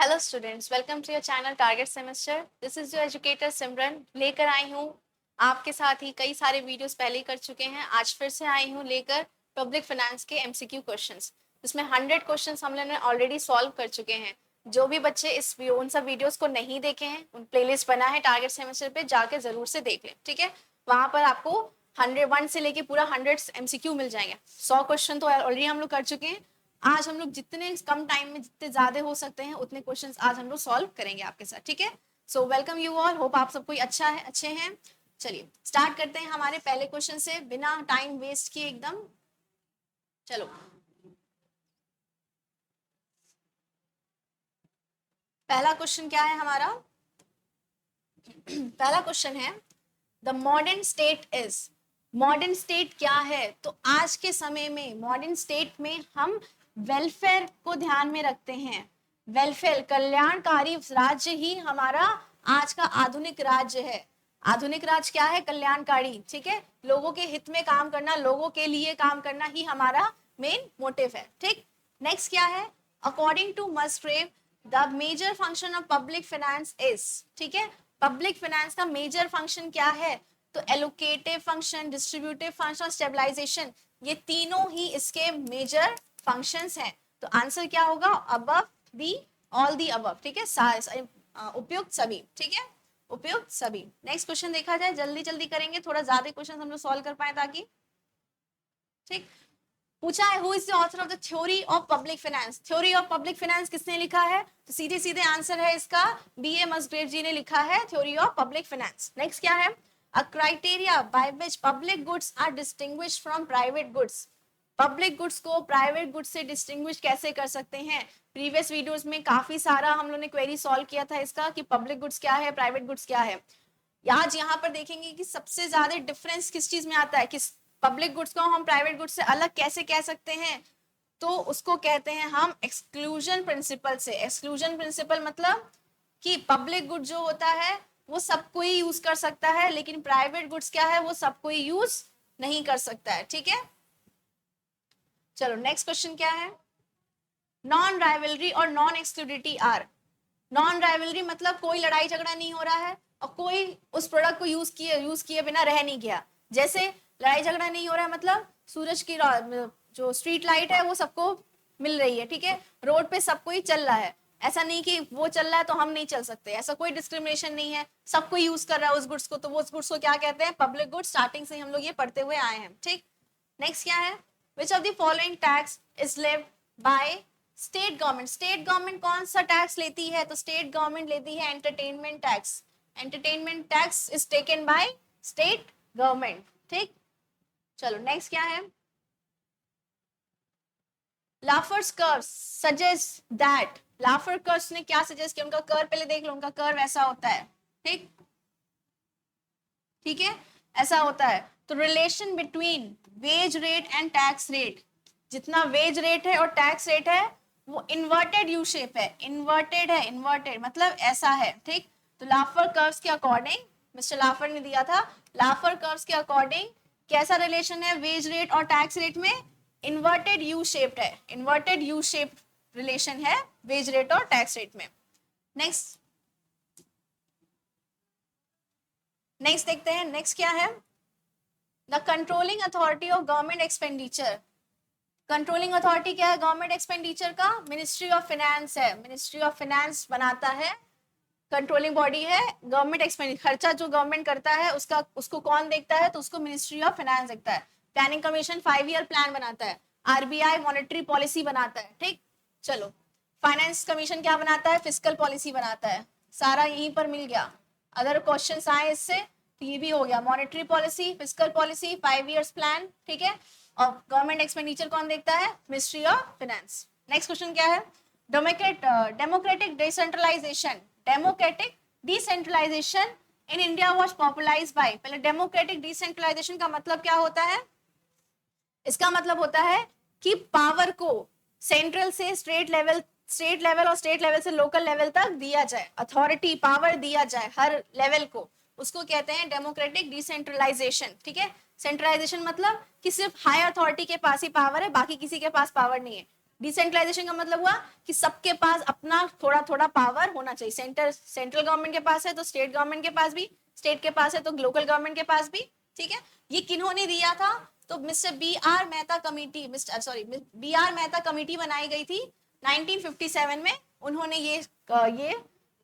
Hello students, welcome to your channel target semester. This is your educator Simran. लेकर आई हूँ आपके साथ ही कई सारे वीडियोस पहले ही कर चुके हैं। आज फिर से आई हूँ लेकर पब्लिक फाइनेंस के एमसीक्यू क्वेश्चंस, जिसमें 100 क्वेश्चंस हम लोगों ने ऑलरेडी सॉल्व कर चुके हैं। जो भी बच्चे उन सब वीडियोस को नहीं देखे हैं, उन प्लेलिस्ट बना है टारगेट सेमेस्टर पे, जाके जरूर से देख लें, ठीक है। वहां पर आपको 101 से लेके पूरा 100 एमसीक्यू मिल जाएंगे। 100 क्वेश्चन तो ऑलरेडी हम लोग कर चुके हैं। आज हम लोग जितने कम टाइम में जितने ज्यादा हो सकते हैं उतने क्वेश्चंस आज हम लोग सॉल्व करेंगे आपके साथ, ठीक है। So welcome you all, hope आप सब कोई अच्छे हैं। चलिए स्टार्ट करते हैं हमारे पहले क्वेश्चन से बिना टाइम वेस्ट किए एकदम। चलो पहला क्वेश्चन क्या है हमारा। पहला क्वेश्चन है the modern state is. Modern state क्या है? तो आज के समय में मॉडर्न स्टेट में हम वेलफेयर को ध्यान में रखते हैं। वेलफेयर कल्याणकारी राज्य ही हमारा आज का आधुनिक राज्य है। आधुनिक राज्य क्या है? कल्याणकारी, ठीक है। लोगों के हित में काम करना, लोगों के लिए काम करना ही हमारा मेन मोटिव है, ठीक। नेक्स्ट क्या है? According to Musgrave the major function of public finance is, ठीक है। पब्लिक फाइनेंस का मेजर फंक्शन क्या है? तो allocative function, distributive function, stabilization, ये तीनों ही इसके मेजर फंक्शंस हैं। तो आंसर क्या होगा? Above the, all the above, ठीक है। उपयुक्त सभी, ठीक है, उपयुक्त सभी। नेक्स्ट क्वेश्चन देखा जाए, जल्दी जल्दी करेंगे, थोड़ा ज्यादा क्वेश्चन हम लोग सॉल्व कर पाए ताकि, ठीक। पूछा है who is the author of the theory of public finance. Theory of public finance किसने लिखा है? तो सीधे सीधे आंसर है इसका बीए मस्ग्रेव जी ने लिखा है theory of public finance. Next क्या है? A criteria by which public goods are distinguished from private goods. Public goods को प्राइवेट गुड्स से डिस्टिंग्विश कैसे कर सकते हैं? प्रीवियस वीडियोस में काफी सारा हम लोगों ने क्वेरी सॉल्व किया था इसका कि पब्लिक गुड्स क्या है, प्राइवेट गुड्स क्या है। आज यहाँ पर देखेंगे कि सबसे ज्यादा डिफरेंस किस चीज में आता है, किस पब्लिक गुड्स को हम प्राइवेट गुड्स से अलग कैसे कह सकते हैं। तो उसको कहते हैं हम एक्सक्लूजन प्रिंसिपल से। एक्सक्लूजन प्रिंसिपल मतलब कि पब्लिक गुड जो होता है वो सब कोई यूज कर सकता है, लेकिन प्राइवेट गुड्स क्या है, वो सब कोई यूज नहीं कर सकता है, ठीक है। चलो नेक्स्ट क्वेश्चन क्या है? नॉन राइवलरी और नॉन एक्सक्लूडिटी आर। नॉन राइवलरी मतलब कोई लड़ाई झगड़ा नहीं हो रहा है और कोई उस प्रोडक्ट को यूज किए बिना रह नहीं गया। जैसे लड़ाई झगड़ा नहीं हो रहा है मतलब सूरज की जो स्ट्रीट लाइट है वो सबको मिल रही है, ठीक है। रोड पे सब कोई चल रहा है, ऐसा नहीं कि वो चल रहा है तो हम नहीं चल सकते, ऐसा कोई डिस्क्रिमिनेशन नहीं है। सब कोई यूज कर रहा है उस गुड्स को, तो वो उस गुड्स को क्या कहते हैं? Public goods. स्टार्टिंग से हम लोग ये पढ़ते हुए आए हैं, ठीक। नेक्स्ट क्या है? Which of the following tax is levied by state government. State government कौन सा टैक्स लेती है? तो स्टेट गवर्नमेंट लेती है entertainment tax. Entertainment tax is taken by state government, ठीक। चलो नेक्स्ट क्या है? Laffer's curve suggest that. Laffer curve ने क्या सजेस्ट किया? उनका कर्व पहले देख लो, उनका कर्व ऐसा होता है, ठीक, ठीक है, ऐसा होता है। तो relation between wage rate and tax rate, जितना वेज रेट है और टैक्स रेट है वो इन्वर्टेड यू शेप है। इन्वर्टेड है, इन्वर्टेड मतलब ऐसा है, ठीक। तो लाफर कर्व्स के अकॉर्डिंग, मिस्टर लाफर ने दिया था, लाफर कर्व्स के अकॉर्डिंग कैसा रिलेशन है वेज रेट और टैक्स रेट में? इन्वर्टेड यू शेप्ड है। इन्वर्टेड यू शेप रिलेशन है वेज रेट और टैक्स रेट में। नेक्स्ट नेक्स्ट देखते हैं, नेक्स्ट क्या है? The controlling authority of government expenditure. Controlling authority क्या है गवर्नमेंट एक्सपेंडिचर का? मिनिस्ट्री ऑफ फाइनेंस है। मिनिस्ट्री ऑफ फाइनेंस बनाता है, कंट्रोलिंग बॉडी है। गवर्नमेंट एक्सपेंडिचर, खर्चा जो गवर्नमेंट करता है उसका, उसको कौन देखता है? तो उसको मिनिस्ट्री ऑफ फाइनेंस देखता है। प्लानिंग कमीशन 5 ईयर प्लान बनाता है। आरबीआई मॉनेटरी पॉलिसी बनाता है, ठीक। चलो फाइनेंस कमीशन क्या बनाता है? फिस्कल पॉलिसी बनाता है। सारा यहीं पर मिल गया। अगर क्वेश्चन आए इससे तो ये भी हो गया, monetary policy, fiscal policy, 5 years plan, ठीक है। और गवर्नमेंट एक्सपेंडिचर कौन देखता है? Ministry of finance. Next question क्या है? Democratic decentralisation. Democratic decentralisation in India was popularised by. पहले डेमोक्रेटिक डिसेंट्रलाइजेशन का मतलब क्या होता है? इसका मतलब होता है कि पावर को सेंट्रल से स्टेट लेवल और स्टेट लेवल से लोकल लेवल तक दिया जाए, अथॉरिटी पावर दिया जाए हर लेवल को, उसको कहते हैं डेमोक्रेटिक डिसेंट्रलाइजेशन, ठीक है। सेंट्रलाइजेशन मतलब कि सिर्फ हाई अथॉरिटी के पास ही पावर है, बाकी किसी के पास पावर नहीं है। डिसेंट्रलाइजेशन का मतलब हुआ कि सबके पास अपना थोड़ा थोड़ा पावर होना चाहिए। सेंट्रल गवर्नमेंट के पास है तो स्टेट गवर्नमेंट के पास भी, स्टेट के पास है तो लोकल गवर्नमेंट के पास भी। ठीक है, ये किन्होंने दिया था? तो mister B R Mehta committee, B R Mehta committee बनाई गई थी 1957 में। उन्होंने ये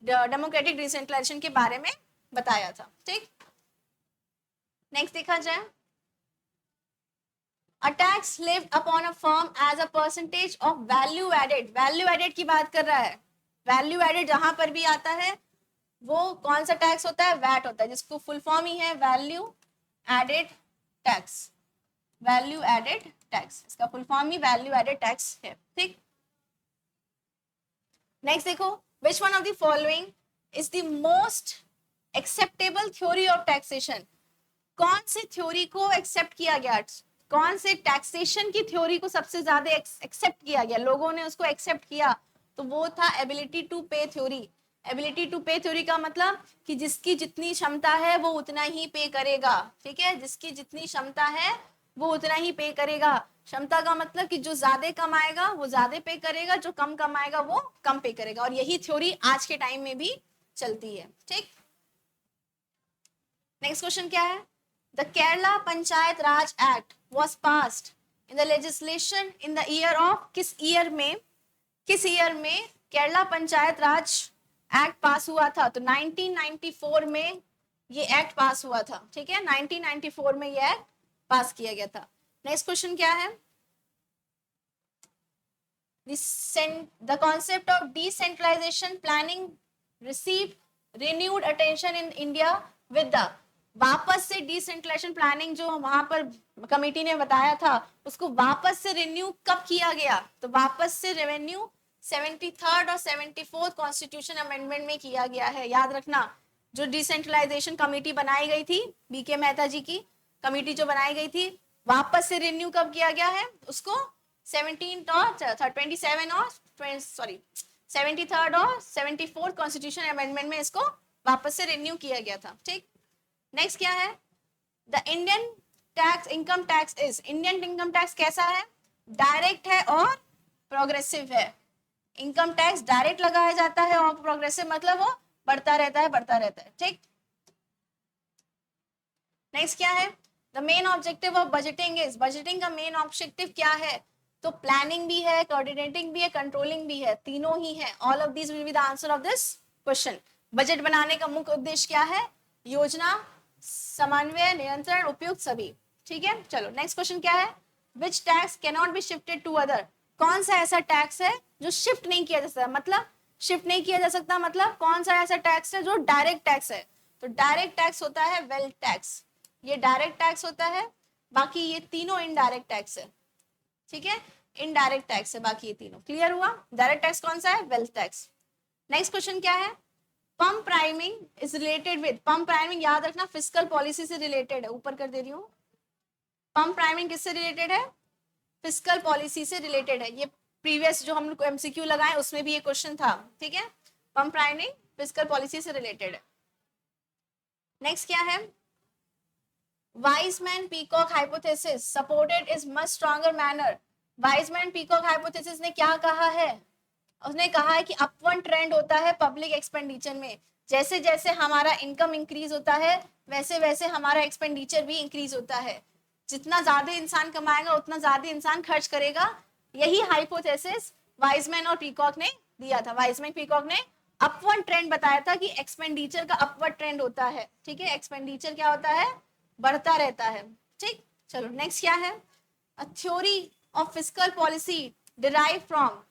डेमोक्रेटिक डिसेंट्रलाइजेशन के बारे में बताया था। ठीक, नेक्स्ट देखा जाए, A tax levied upon a firm as a percentage of value added। Value added की बात कर रहा है। वैल्यू एडेड जहां पर भी आता है वो कौन सा टैक्स होता है? वैट होता है, जिसको फुल फॉर्म ही है value added tax. Value added tax, इसका फुल फॉर्म ही वैल्यू एडेड टैक्स है। ठीक, नेक्स्ट देखो, which one of the following is the most acceptable theory of taxation. कौन सी थ्योरी को एक्सेप्ट किया गया, कौन से टैक्सेशन की थ्योरी को सबसे ज्यादा एक्सेप्ट किया गया, लोगों ने उसको एक्सेप्ट किया? तो वो था एबिलिटी टू पे थ्योरी। एबिलिटी टू पे थ्योरी का मतलब कि जिसकी जितनी क्षमता है वो उतना ही पे करेगा। ठीक है, जिसकी जितनी क्षमता है वो उतना ही पे करेगा। क्षमता का मतलब कि जो ज्यादा कमाएगा वो ज्यादा पे करेगा, जो कम कमाएगा वो कम पे करेगा। और यही थ्योरी आज के टाइम में भी चलती है। ठीक, नेक्स्ट क्वेश्चन क्या है? The Kerala Panchayat Raj Act was passed in the legislation in the year of, किस ईयर में केरला पंचायत राज एक्ट पास हुआ था? तो 1994 में ये एक्ट पास हुआ था। ठीक है, 1994 में ये एक्ट पास किया गया था। नेक्स्ट क्वेश्चन क्या है? The concept of decentralization planning received renewed attention in India with the, वापस से डिसेंट्रलाइजेशन प्लानिंग जो वहां पर कमेटी ने बताया था उसको वापस से रिन्यू कब किया गया? तो वापस से रेवेन्यू 73rd और 74th कॉन्स्टिट्यूशन अमेंडमेंट में किया गया है। याद रखना, जो डिसेंट्रलाइजेशन कमेटी बनाई गई थी, बीके मेहता जी की कमेटी जो बनाई गई थी, वापस से रिन्यू कब किया गया है उसको? 17th और 27 और 73rd और 74th कॉन्स्टिट्यूशन अमेंडमेंट में इसको वापस से रिन्यू किया गया था। ठीक, नेक्स्ट क्या है? The Indian tax income tax is, Indian income tax कैसा है? डायरेक्ट है और प्रोग्रेसिव है। इनकम टैक्स डायरेक्ट लगाया जाता है और प्रोग्रेसिव मतलब वो बढ़ता रहता है, बढ़ता रहता है। ठीक, नेक्स्ट क्या है? The main objective of budgeting is, budgeting का मेन ऑब्जेक्टिव क्या है? तो प्लानिंग भी है, कोऑर्डिनेटिंग भी है, कंट्रोलिंग भी है, तीनों ही है। All of this will be the answer of this question. Budget बनाने का मुख्य उद्देश्य क्या है? योजना, समन्वय, नियंत्रण, उपयुक्त, सभी। ठीक है, चलो नेक्स्ट क्वेश्चन क्या है? Which tax can not be shifted to other. कौन सा ऐसा टैक्स है जो शिफ्ट नहीं किया जा सकता? मतलब शिफ्ट नहीं किया जा सकता मतलब कौन सा ऐसा टैक्स है जो डायरेक्ट टैक्स है? तो डायरेक्ट टैक्स होता है वेल्थ टैक्स, ये डायरेक्ट टैक्स होता है। बाकी ये तीनों इनडायरेक्ट टैक्स है। ठीक है, इनडायरेक्ट टैक्स है बाकी ये तीनों। क्लियर हुआ? डायरेक्ट टैक्स कौन सा है? Wealth tax. नेक्स्ट क्वेश्चन क्या है? Pump priming is related with, pump priming याद रखना फिस्कल पॉलिसी से रिलेटेड है, ऊपर कर दे रही हूँ। पम्प प्राइमिंग किससे रिलेटेड है? फिस्कल पॉलिसी से रिलेटेड है। ये प्रीवियस जो हम लोग एमसीक्यू लगाए उसमें भी ये क्वेश्चन था। ठीक है, पम्प प्राइमिंग फिस्कल पॉलिसी से रिलेटेड है। नेक्स्ट क्या है? Wiseman Peacock hypothesis supported is much stronger manner. Wiseman Peacock hypothesis ने क्या कहा है? उसने कहा है कि अपवर्ड ट्रेंड होता है पब्लिक एक्सपेंडिचर में। जैसे जैसे हमारा इनकम इंक्रीज होता है वैसे वैसे हमारा एक्सपेंडिचर भी इंक्रीज होता है। जितना ज्यादा इंसान कमाएगा उतना ज्यादा इंसान खर्च करेगा। यही हाइपोथेसिस वाइजमैन और पीकॉक ने दिया था। वाइजमैन पीकॉक ने अपवर्ड ट्रेंड बताया था कि एक्सपेंडिचर का अपवर्ड ट्रेंड होता है। ठीक है, एक्सपेंडिचर क्या होता है? बढ़ता रहता है। ठीक, चलो नेक्स्ट क्या है? A theory of fiscal policy derive from,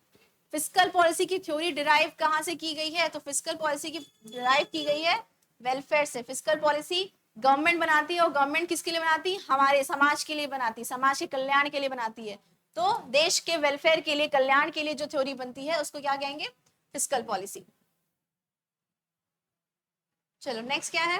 fiscal policy की थ्योरी डिराइव कहां से की गई है? तो फिस्कल पॉलिसी की डिराइव की गई है वेलफेयर से। फिस्कल पॉलिसी गवर्नमेंट बनाती है और गवर्नमेंट किसके लिए बनाती है? हमारे समाज के लिए बनाती है, समाज के कल्याण के लिए बनाती है। तो देश के वेलफेयर के लिए, कल्याण के लिए जो थ्योरी बनती है उसको क्या कहेंगे? Fiscal policy. चलो नेक्स्ट क्या है?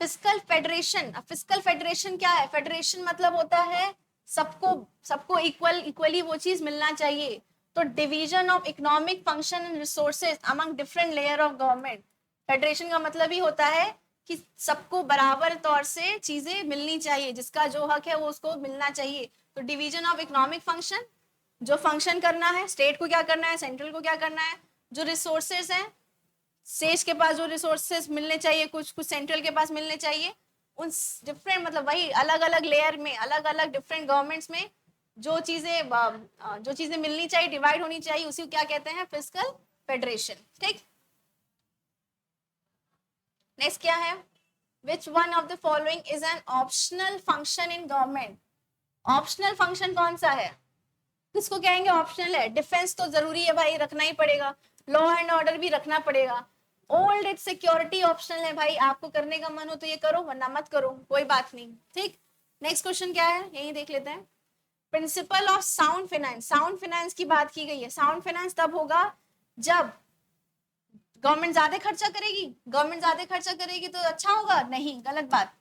Fiscal federation. फिस्कल फेडरेशन क्या है? फेडरेशन मतलब होता है सबको सबको इक्वली वो चीज मिलना चाहिए। तो division of economic function and resources among different layer of government. Federation का मतलब ही होता है कि सबको बराबर तौर से चीजें मिलनी चाहिए, जिसका जो हक है वो उसको मिलना चाहिए। तो डिवीजन ऑफ इकोनॉमिक फंक्शन जो फंक्शन करना है, स्टेट को क्या करना है, सेंट्रल को क्या करना है, जो रिसोर्सेज हैं, स्टेट के पास जो रिसोर्सेज मिलने चाहिए, कुछ कुछ सेंट्रल के पास मिलने चाहिए, उन डिफरेंट मतलब वही अलग अलग लेयर में, अलग अलग डिफरेंट गवर्नमेंट्स में जो चीजें मिलनी चाहिए, डिवाइड होनी चाहिए, उसी को क्या कहते हैं, फिस्कल फेडरेशन। ठीक, नेक्स्ट क्या है, विच one of the following is an optional function in government. Optional function कौन सा है, किसको कहेंगे ऑप्शनल है, डिफेंस तो जरूरी है भाई, रखना ही पड़ेगा, लॉ एंड ऑर्डर भी रखना पड़ेगा, ओल्ड एज सिक्योरिटी ऑप्शनल है भाई, आपको करने का मन हो तो ये करो वरना मत करो, कोई बात नहीं। ठीक, नेक्स्ट क्वेश्चन क्या है, यही देख लेते हैं। Principle of sound finance, sound finance की बात की गई है। साउंड फाइनेंस तब होगा जब गवर्नमेंट ज्यादा खर्चा करेगी, गवर्नमेंट ज्यादा खर्चा करेगी तो अच्छा होगा, नहीं, गलत बात।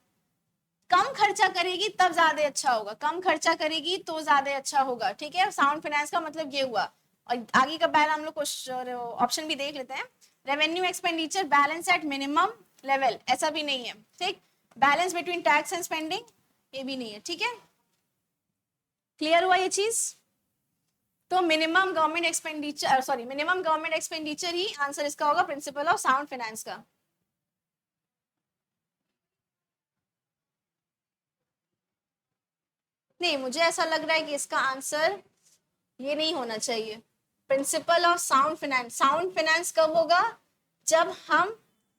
कम खर्चा करेगी तब ज्यादा अच्छा होगा, कम खर्चा करेगी तो ज्यादा अच्छा होगा। ठीक है, साउंड फाइनेंस का मतलब ये हुआ। और आगे का पहला हम लोग ऑप्शन भी देख लेते हैं। Revenue expenditure balance at minimum level, ऐसा भी नहीं है। ठीक, balance between tax and spending, ये भी नहीं है। ठीक है, क्लियर हुआ ये चीज। तो minimum government expenditure, sorry minimum government expenditure ही आंसर इसका होगा, प्रिंसिपल ऑफ साउंड फाइनेंस का। नहीं, मुझे ऐसा लग रहा है कि इसका आंसर ये नहीं होना चाहिए। Principle of sound finance, sound finance कब होगा, जब हम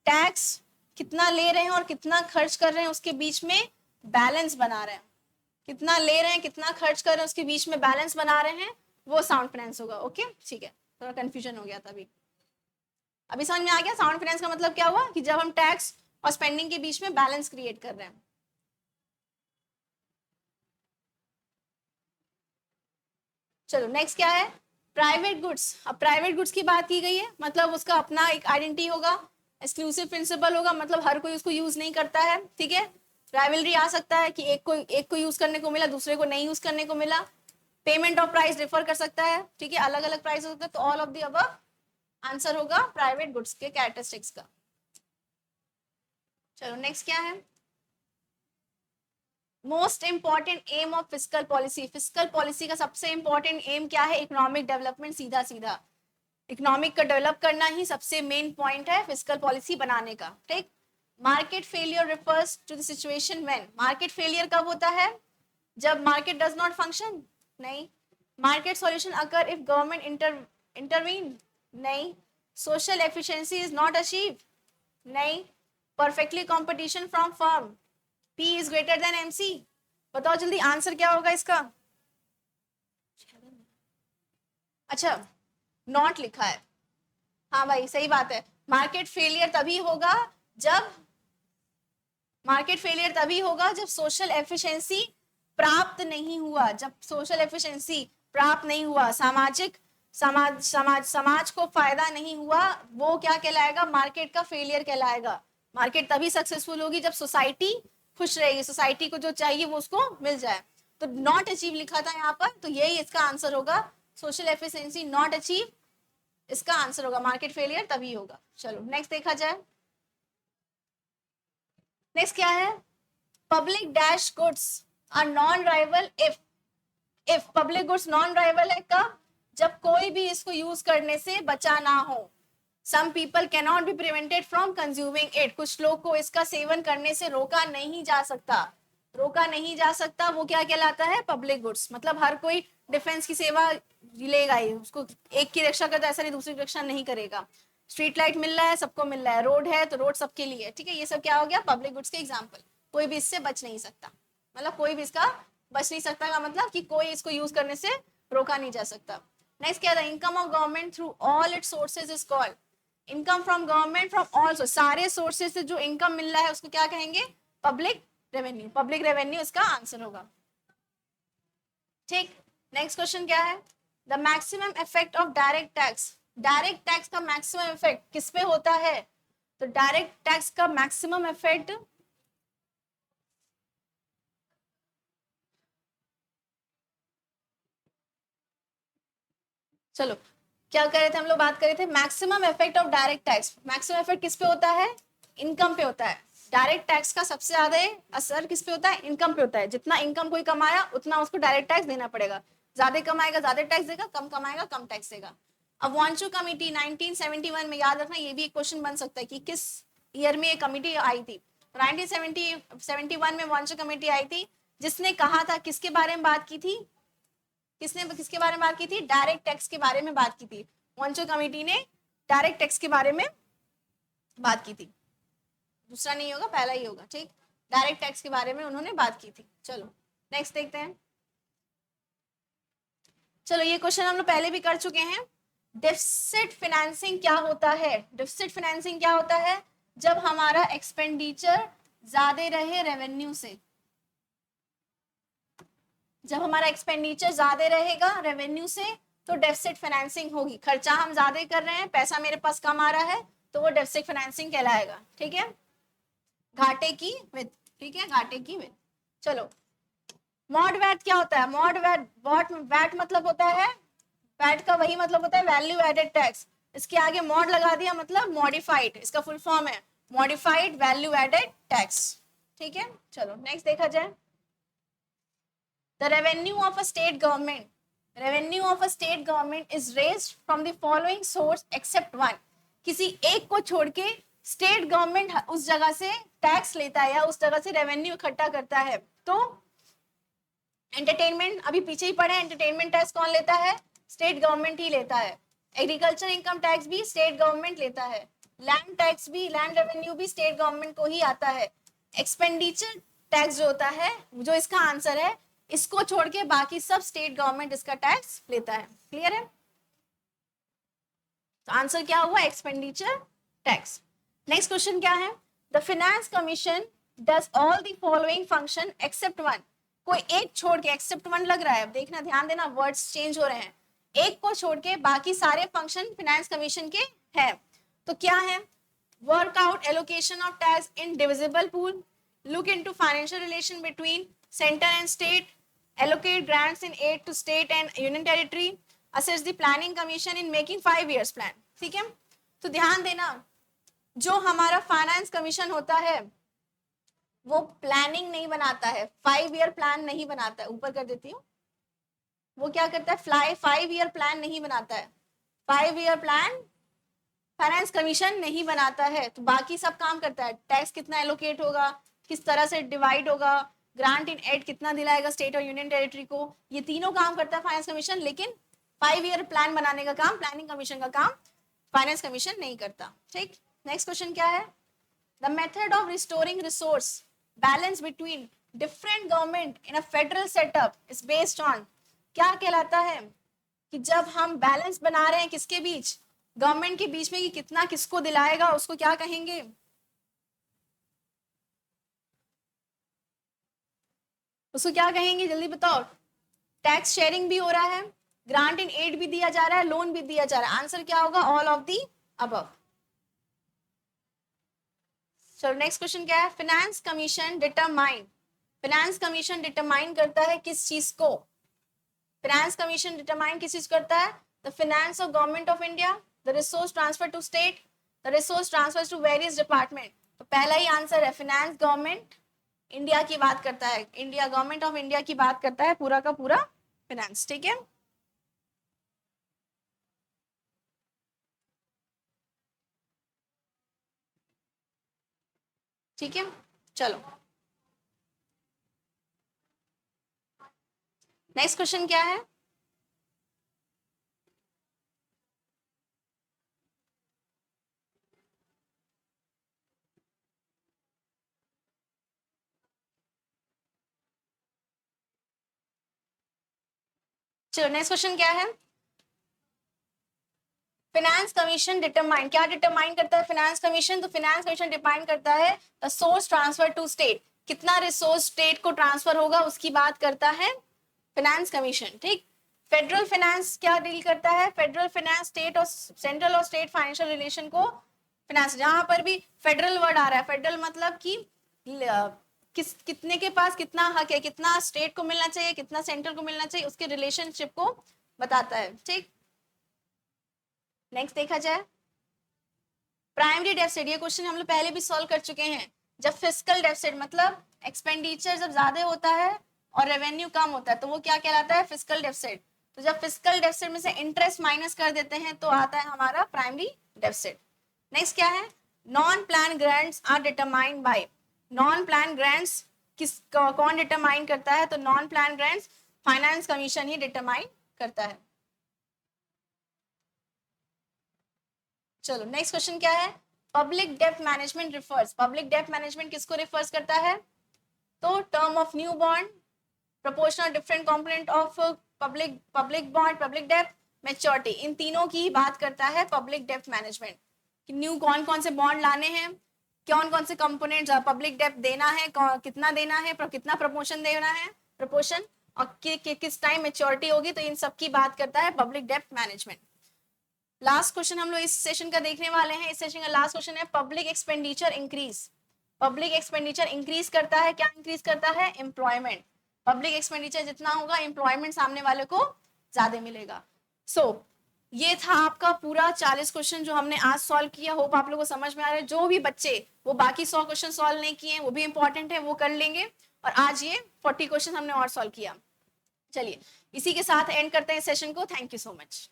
टैक्स कितना ले रहे हैं और कितना खर्च कर रहे हैं उसके बीच में बैलेंस बना रहे हैं, कितना ले रहे हैं कितना खर्च कर रहे हैं उसके बीच में बैलेंस बना रहे हैं, वो साउंड फाइनेंस होगा। ओके, ठीक है, थोड़ा कंफ्यूजन हो गया था अभी। अभी समझ में आ गया साउंड फाइनेंस का मतलब क्या हुआ, कि जब हम टैक्स और स्पेंडिंग के बीच में बैलेंस क्रिएट कर रहे हैं। चलो नेक्स्ट क्या है, प्राइवेट गुड्स। अब प्राइवेट गुड्स की बात की गई है, मतलब उसका अपना एक आइडेंटिटी होगा, एक्सक्लूसिव प्रिंसिपल होगा, मतलब हर कोई उसको यूज नहीं करता है। ठीक है, राइवलरी आ सकता है कि एक को यूज करने को मिला, दूसरे को नहीं यूज करने को मिला। पेमेंट ऑफ प्राइस डिफर कर सकता है। ठीक है, अलग अलग प्राइस हो सकता है। तो all of the above answer होगा प्राइवेट गुड्स के कैरेक्टरिस्टिक्स का। चलो नेक्स्ट क्या है, most important aim of fiscal policy. Fiscal policy का सबसे इंपॉर्टेंट एम क्या है, इकोनॉमिक डेवलपमेंट, सीधा सीधा इकोनॉमिक का डेवलप करना ही सबसे मेन पॉइंट है फिस्कल पॉलिसी बनाने का। ठीक, market failure refers to the situation when, market failure कब होता है, जब मार्केट डज नॉट फंक्शन, नहीं। Market solution occur if government intervene, नहीं। Social efficiency is not achieve, नहीं। Perfectly competition from firm, P is greater than MC। बताओ जल्दी answer क्या होगा इसका। अच्छा, नॉट लिखा है, हाँ भाई सही बात है। मार्केट फेलियर तभी होगा जब सोशल एफिशिएंसी प्राप्त नहीं हुआ, जब सोशल एफिशिएंसी प्राप्त नहीं हुआ, समाज को फायदा नहीं हुआ, वो क्या कहलाएगा, मार्केट का फेलियर कहलाएगा। मार्केट तभी सक्सेसफुल होगी जब सोसाइटी खुश रहेगी, सोसाइटी को जो चाहिए वो उसको मिल जाए। तो नॉट अचीव लिखा था यहाँ पर, तो यही इसका आंसर होगा, सोशल एफिशिएंसी नॉट अचीव, इसका आंसर होगा, मार्केट फेलियर तभी होगा। चलो नेक्स्ट देखा जाए। नेक्स्ट क्या है, public dash goods are non rival if public goods non rival है कब, जब कोई भी इसको यूज करने से बचा ना हो। Some people can not be prevented from consuming it, कुछ लोग को इसका सेवन करने से रोका नहीं जा सकता, वो क्या कहलाता है, पब्लिक गुड्स। मतलब हर कोई डिफेंस की सेवा लेगा ही, उसको एक की रक्षा करता ऐसा नहीं दूसरी की रक्षा नहीं करेगा। स्ट्रीट लाइट मिल रहा है सबको मिल रहा है, रोड है तो रोड सबके लिए। ठीक है, ये सब क्या हो गया, पब्लिक गुड्स के एग्जाम्पल। कोई भी इससे बच नहीं सकता, मतलब कोई भी इसका बच नहीं सकता का मतलब कि कोई इसको यूज करने से रोका नहीं जा सकता। नेक्स्ट क्या था, income of government through all it's sources is called, income from government from all, सारे सोर्सेज से जो इनकम मिल रहा है उसको क्या कहेंगे, पब्लिक रेवेन्यू। पब्लिक रेवेन्यू इसका आंसर होगा। ठीक, नेक्स्ट क्वेश्चन क्या है, the maximum effect of direct tax. Direct tax का मैक्सिमम इफेक्ट किस पे होता है, तो डायरेक्ट टैक्स का मैक्सिमम इफेक्ट चलो क्या कर रहे थे हम लोग, बात कर रहे थे maximum effect of direct tax. Maximum effect किस पे होता है, इनकम पे होता है। डायरेक्ट टैक्स का सबसे ज्यादा असर किस पे होता है, इनकम पे होता है। जितना इनकम कोई कमाया उतना उसको डायरेक्ट टैक्स देना पड़ेगा। ज्यादा कमाएगा ज्यादा टैक्स देगा, कम कमाएगा कम टैक्स देगा। अब वांचू कमेटी 1971 में, याद रखना ये भी एक क्वेश्चन बन सकता है कि किस ईयर में ये कमेटी आई थी। 1971 में वांचू कमेटी आई थी, जिसने कहा था, किसके बारे में बात की थी, किसके बारे में बात की थी, डायरेक्ट टैक्स के बारे में बात की थी। वांचू कमेटी ने डायरेक्ट टैक्स के बारे में बात की थी, दूसरा नहीं होगा पहला ही होगा, ठीक। डायरेक्ट टैक्स के बारे में उन्होंने बात की थी। चलो नेक्स्ट देखते हैं। चलो ये क्वेश्चन हम लोग पहले भी कर चुके हैं। डेफिसिट फाइनेंसिंग क्या होता है? डेफिसिट फाइनेंसिंग क्या होता है? जब हमारा एक्सपेंडिचर ज्यादा रहे रेवेन्यू से, जब हमारा एक्सपेंडिचर ज्यादा रहेगा रेवेन्यू से तो डेफिसिट फाइनेंसिंग होगी। खर्चा हम ज्यादा कर रहे हैं, पैसा मेरे पास कम आ रहा है, तो वो डेफिसिट फाइनेंसिंग कहलाएगा, ठीक है। घाटे की वित्त, ठीक है, घाटे की वित्त। चलो मॉड वैट क्या होता है? मॉड वैट, वैट मतलब होता है, वैट का वही मतलब होता है वैल्यू एडेड टैक्स। इसके आगे मॉड लगा दिया मतलब मॉडिफाइड, इसका फुल फॉर्म है मॉडिफाइड वैल्यू एडेड टैक्स, ठीक है। चलो नेक्स्ट देखा जाए। The revenue of a state government, revenue of a state government is raised from the following source except one. किसी एक को छोड़ के स्टेट गवर्नमेंट उस जगह से टैक्स लेता है या उस जगह से रेवेन्यू इकट्ठा करता है। तो एंटरटेनमेंट, अभी पीछे ही पढ़े, एंटरटेनमेंट टैक्स कौन लेता है? स्टेट गवर्नमेंट ही लेता है। एग्रीकल्चर इनकम टैक्स भी स्टेट गवर्नमेंट लेता है। लैंड टैक्स भी, लैंड रेवेन्यू भी स्टेट गवर्नमेंट को ही आता है। एक्सपेंडिचर टैक्स जो होता है, जो इसका आंसर है, इसको छोड़ के बाकी सब स्टेट गवर्नमेंट इसका टैक्स लेता है। क्लियर है? तो आंसर क्या हुआ? Expenditure tax. नेक्स्ट क्वेश्चन क्या है? The finance commission does all the following function except one. कोई एक छोड़ के, एक्सेप्ट वन लग रहा है, अब देखना ध्यान देना, वर्ड्स चेंज हो रहे हैं। एक को छोड़ के बाकी सारे फंक्शन फाइनेंस कमीशन के हैं। तो क्या है? Work out allocation of tax in divisible pool, look into financial relation between center and state, allocate grants in aid to state and union territory, assist the planning commission in making 5 years plan। ठीक है, तो ध्यान देना, जो हमारा finance commission होता है वो प्लानिंग नहीं बनाता है, 5 ईयर प्लान नहीं बनाता है। ऊपर कर देती हूँ, वो क्या करता है? 5 ईयर प्लान नहीं बनाता है। 5 ईयर प्लान फाइनेंस कमीशन नहीं बनाता है, तो बाकी सब काम करता है। टैक्स कितना एलोकेट होगा, किस तरह से डिवाइड होगा, ग्रांट इन एड कितना दिलाएगा स्टेट और यूनियन टेरिटरी को, ये तीनों काम करता है फाइनेंस कमीशन। लेकिन 5 ईयर प्लान बनाने का काम, प्लानिंग कमीशन का काम फाइनेंस कमीशन नहीं करता, ठीक। नेक्स्ट क्वेश्चन क्या है? The method of restoring resource balance between different government in a federal setup is based on, क्या कहलाता है? कि जब हम बैलेंस बना रहे हैं किसके बीच? गवर्नमेंट के बीच में, कि कितना किसको दिलाएगा, उसको क्या कहेंगे? उसको क्या कहेंगे, जल्दी बताओ। टैक्स शेयरिंग भी हो रहा है, ग्रांट इन एड भी दिया जा रहा है, लोन भी दिया जा रहा है। आंसर क्या होगा? All of the above. चलो नेक्स्ट क्वेश्चन क्या है? Finance commission determine, finance commission determine करता है किस चीज को? फाइनेंस कमीशन डिटरमाइन किस चीज करता है? The finance of government of India, the resource transfer to state, the resource transfer to various department. तो पहला ही आंसर है, फाइनेंस गवर्नमेंट इंडिया की बात करता है, इंडिया गवर्नमेंट ऑफ इंडिया की बात करता है, पूरा का पूरा फाइनेंस, ठीक है। ठीक है, चलो नेक्स्ट क्वेश्चन क्या है? चलो नेक्स्ट क्वेश्चन क्या है? फाइनेंस कमीशन डिटरमाइन, क्या डिटरमाइन करता है फाइनेंस कमीशन? तो फाइनेंस कमीशन डिफाइन करता है the source transfer to state, कितना रिसोर्स स्टेट को ट्रांसफर होगा उसकी बात करता है फाइनेंस कमीशन, ठीक। फेडरल फाइनेंस क्या डील करता है? फेडरल फाइनेंस स्टेट और सेंट्रल और स्टेट फाइनेंशियल रिलेशन को फाइनेंस, जहां पर भी फेडरल वर्ड आ रहा है, फेडरल मतलब कि कितने के पास कितना हक है, कितना स्टेट को मिलना चाहिए, कितना सेंट्रल को मिलना चाहिए, उसके रिलेशनशिप को बताता है, ठीक। नेक्स्ट देखा जाए, प्राइमरी डेफिसिट, ये क्वेश्चन हम लोग पहले भी सॉल्व कर चुके हैं। जब फिस्कल डेफिसिट मतलब एक्सपेंडिचर जब ज्यादा होता है और रेवेन्यू कम होता है तो वो क्या कहलाता है, फिस्कल डेफिसिट। तो जब फिस्कल डेफिसिट में से इंटरेस्ट माइनस कर देते हैं तो आता है हमारा प्राइमरी डेफिसिट। नेक्स्ट क्या है, non plan grants are determined by, non plan grants कौन डिटरमाइन करता है, तो non plan grants finance commission ही डिटरमाइन करता है। चलो नेक्स्ट क्वेश्चन क्या है, पब्लिक डेब्ट मैनेजमेंट रिफर्स, पब्लिक डेब्ट मैनेजमेंट किसको रिफर्स करता है, तो term of new bond, proportional different component of public bond, public डेब्ट, मैच्योरिटी, इन तीनों की बात करता है पब्लिक डेब्ट मैनेजमेंट। कि न्यू कौन कौन से बॉन्ड लाने हैं, कौन कौन से कंपोनेंट्स पब्लिक डेब्ट देना है, कितना देना है, कितना प्रपोर्शन देना है, प्रपोर्शन, और किस टाइम मैच्योरिटी होगी, तो इन सब की बात करता है पब्लिक डेब्ट मैनेजमेंट। लास्ट क्वेश्चन हम लोग इस सेशन का देखने वाले हैं। इस सेशन का लास्ट क्वेश्चन है public expenditure increase, public expenditure increase करता है, क्या इंक्रीज करता है, एम्प्लॉयमेंट। पब्लिक एक्सपेंडिचर जितना होगा एम्प्लॉयमेंट सामने वाले को ज्यादा मिलेगा। ये था आपका पूरा 40 क्वेश्चन जो हमने आज सॉल्व किया। होप आप लोगों को समझ में आ रहा है। जो भी बच्चे वो बाकी 100 क्वेश्चन सॉल्व नहीं किए वो भी इंपॉर्टेंट है, वो कर लेंगे। और आज ये 40 क्वेश्चन हमने और सॉल्व किया। चलिए इसी के साथ एंड करते हैं सेशन को। Thank you so much.